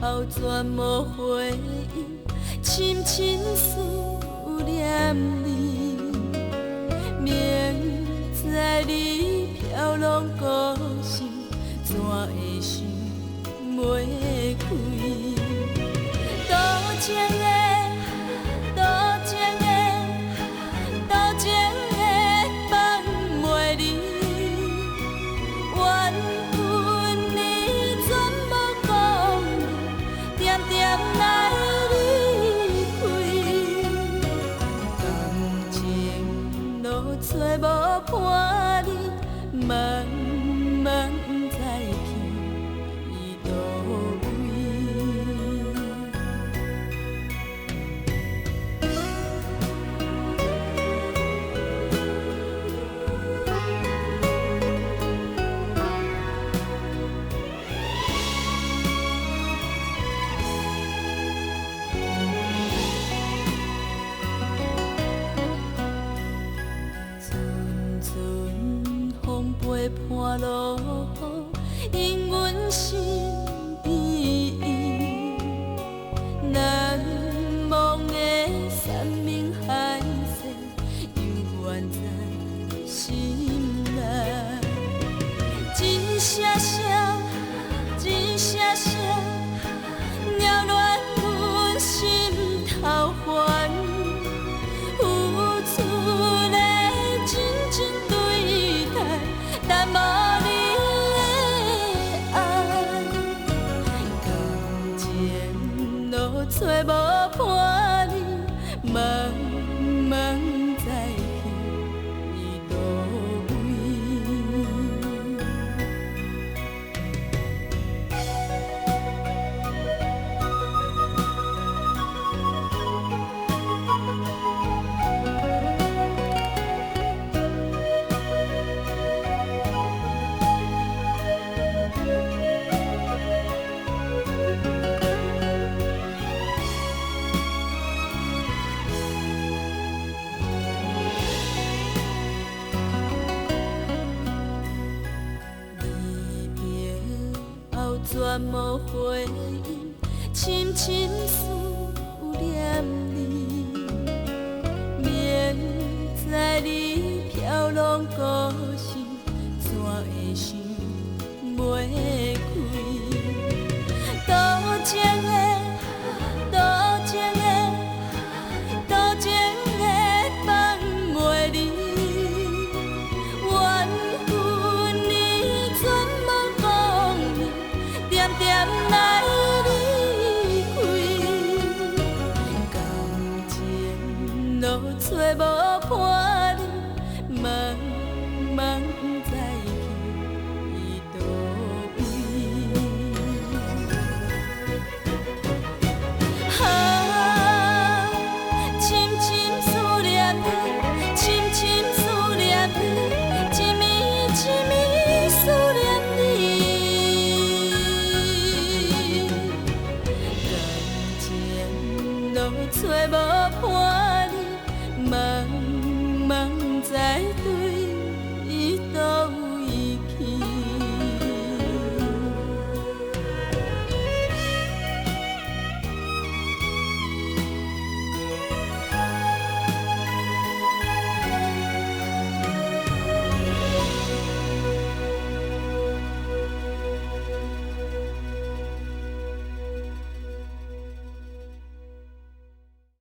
后全无回应，深深思念你。明知你飘浪孤身，怎会想袂开？多情的，多情的，多情的放袂离，缘分你全无讲，点点来离开，感情路找无伴你，茫茫不知去伊倒位。阵阵风陪伴落雨，因阮心变伊。难忘的山盟海誓，犹原在心内。一声声，一声声，扰乱阮心头烦。付出的真情对待，但无你的爱，感情路找无伴你，茫茫知去伊倒位。离别后全无回应，深深思念你。明知你飘浪孤身，怎会想袂开？多情的，多情的，多情的放袂离。缘分你全无讲明，点点来离开，感情路找无伴你，茫茫不知去伊倒位。啊，深深思念你，深深思念你，一暝一暝思念你。感情路找无伴你，茫茫不知对